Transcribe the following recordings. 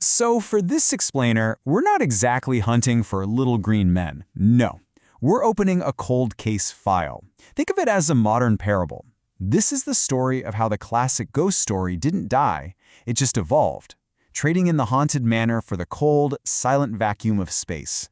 So for this explainer, we're not exactly hunting for little green men. No. We're opening a cold case file. Think of it as a modern parable. This is the story of how the classic ghost story didn't die, it just evolved, trading in the haunted manor for the cold, silent vacuum of space.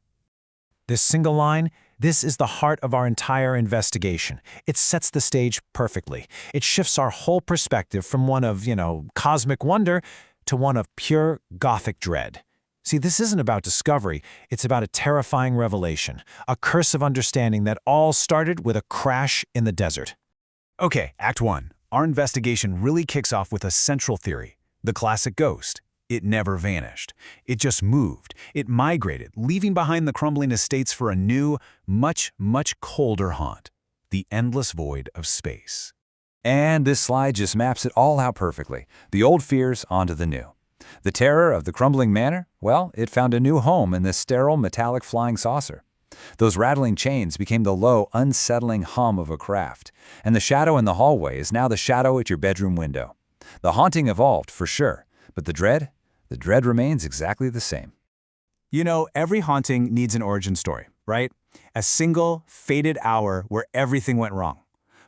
This single line, this is the heart of our entire investigation. It sets the stage perfectly. It shifts our whole perspective from one of, cosmic wonder to one of pure Gothic dread. See, this isn't about discovery, it's about a terrifying revelation, a curse of understanding that all started with a crash in the desert. Okay, Act 1. Our investigation really kicks off with a central theory, the classic ghost. It never vanished. It just moved. It migrated, leaving behind the crumbling estates for a new, much, much colder haunt, the endless void of space. And this slide just maps it all out perfectly, the old fears onto the new. The terror of the crumbling manor, well, it found a new home in this sterile metallic flying saucer. Those rattling chains became the low, unsettling hum of a craft, and the shadow in the hallway is now the shadow at your bedroom window. The haunting evolved, for sure, but the dread remains exactly the same. You know, every haunting needs an origin story, right? A single, fated hour where everything went wrong.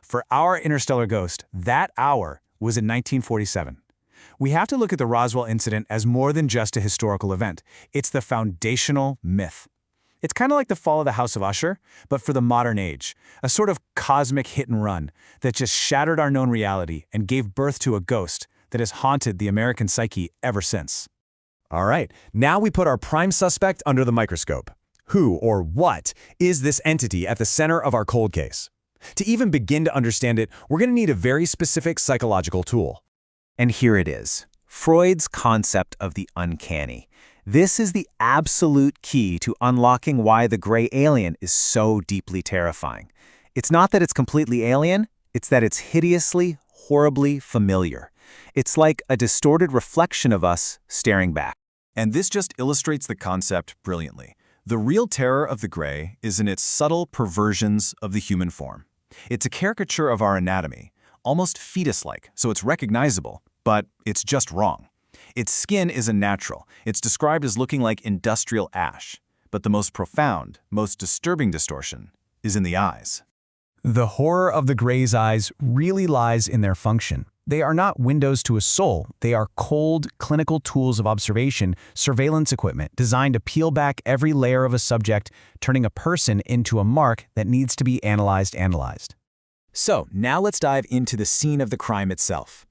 For our Interstellar Ghost, that hour was in 1947. We have to look at the Roswell incident as more than just a historical event. It's the foundational myth. It's kind of like the fall of the House of Usher, but for the modern age, a sort of cosmic hit and run that just shattered our known reality and gave birth to a ghost that has haunted the American psyche ever since. All right, now we put our prime suspect under the microscope. Who or what is this entity at the center of our cold case? To even begin to understand it, we're going to need a very specific psychological tool. And here it is, Freud's concept of the uncanny. This is the absolute key to unlocking why the gray alien is so deeply terrifying. It's not that it's completely alien, it's that it's hideously, horribly familiar. It's like a distorted reflection of us staring back. And this just illustrates the concept brilliantly. The real terror of the gray is in its subtle perversions of the human form. It's a caricature of our anatomy, almost fetus-like, so it's recognizable, but it's just wrong. Its skin is unnatural. It's described as looking like industrial ash. But the most profound, most disturbing distortion is in the eyes. The horror of the gray's eyes really lies in their function. They are not windows to a soul. They are cold, clinical tools of observation, surveillance equipment designed to peel back every layer of a subject, turning a person into a mark that needs to be analyzed. So, now let's dive into the scene of the crime itself.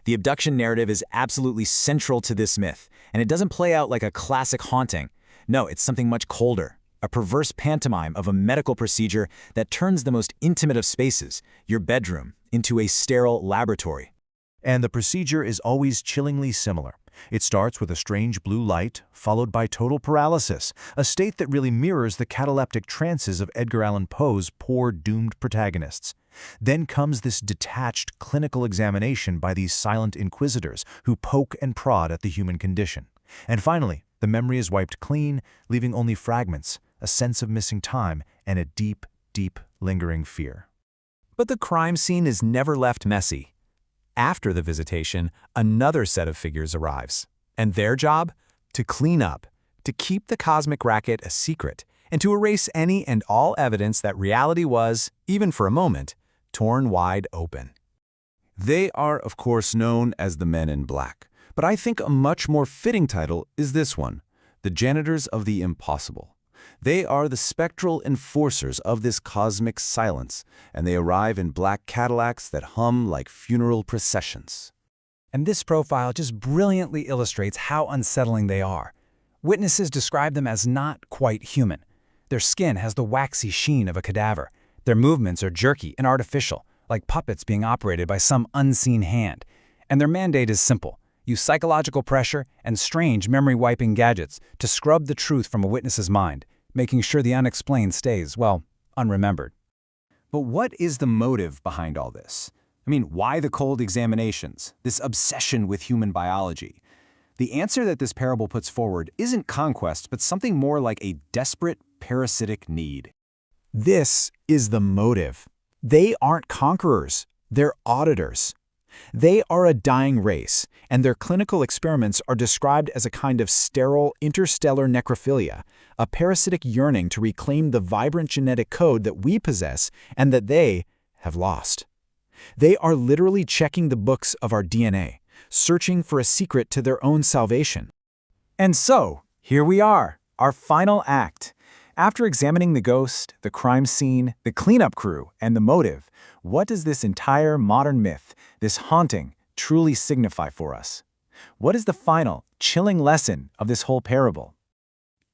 The abduction narrative is absolutely central to this myth, and it doesn't play out like a classic haunting. No, it's something much colder. A perverse pantomime of a medical procedure that turns the most intimate of spaces, your bedroom, into a sterile laboratory. And the procedure is always chillingly similar. It starts with a strange blue light, followed by total paralysis, a state that really mirrors the cataleptic trances of Edgar Allan Poe's poor doomed protagonists. Then comes this detached clinical examination by these silent inquisitors who poke and prod at the human condition. And finally, the memory is wiped clean, leaving only fragments, a sense of missing time, and a deep, deep, lingering fear. But the crime scene is never left messy. After the visitation, another set of figures arrives. And their job? To clean up, to keep the cosmic racket a secret, and to erase any and all evidence that reality was, even for a moment, torn wide open. They are, of course, known as the Men in Black, but I think a much more fitting title is this one, the Janitors of the Impossible. They are the spectral enforcers of this cosmic silence, and they arrive in black Cadillacs that hum like funeral processions. And this profile just brilliantly illustrates how unsettling they are. Witnesses describe them as not quite human. Their skin has the waxy sheen of a cadaver. Their movements are jerky and artificial, like puppets being operated by some unseen hand. And their mandate is simple: use psychological pressure and strange memory-wiping gadgets to scrub the truth from a witness's mind, making sure the unexplained stays, well, unremembered. But what is the motive behind all this? I mean, why the cold examinations, this obsession with human biology? The answer that this parable puts forward isn't conquest, but something more like a desperate, parasitic need. This is the motive. They aren't conquerors, they're auditors. They are a dying race, and their clinical experiments are described as a kind of sterile interstellar necrophilia, a parasitic yearning to reclaim the vibrant genetic code that we possess and that they have lost. They are literally checking the books of our DNA, searching for a secret to their own salvation. And so, here we are, our final act. After examining the ghost, the crime scene, the cleanup crew, and the motive, what does this entire modern myth, this haunting, truly signify for us? What is the final, chilling lesson of this whole parable?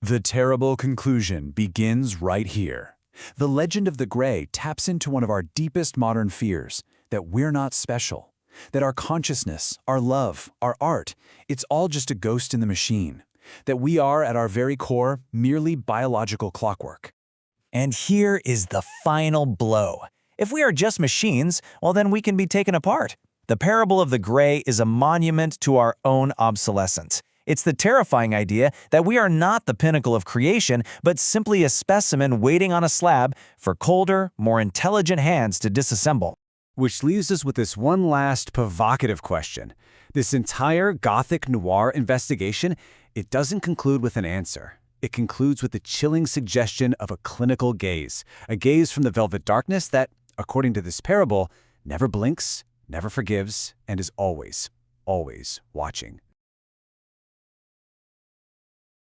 The terrible conclusion begins right here. The legend of the Gray taps into one of our deepest modern fears, that we're not special, that our consciousness, our love, our art, it's all just a ghost in the machine, that we are, at our very core, merely biological clockwork. And here is the final blow. If we are just machines, well, then we can be taken apart. The parable of the Gray is a monument to our own obsolescence. It's the terrifying idea that we are not the pinnacle of creation, but simply a specimen waiting on a slab for colder, more intelligent hands to disassemble. Which leaves us with this one last provocative question. This entire Gothic noir investigation, it doesn't conclude with an answer. It concludes with the chilling suggestion of a clinical gaze, a gaze from the velvet darkness that, according to this parable, never blinks, never forgives, and is always, always watching.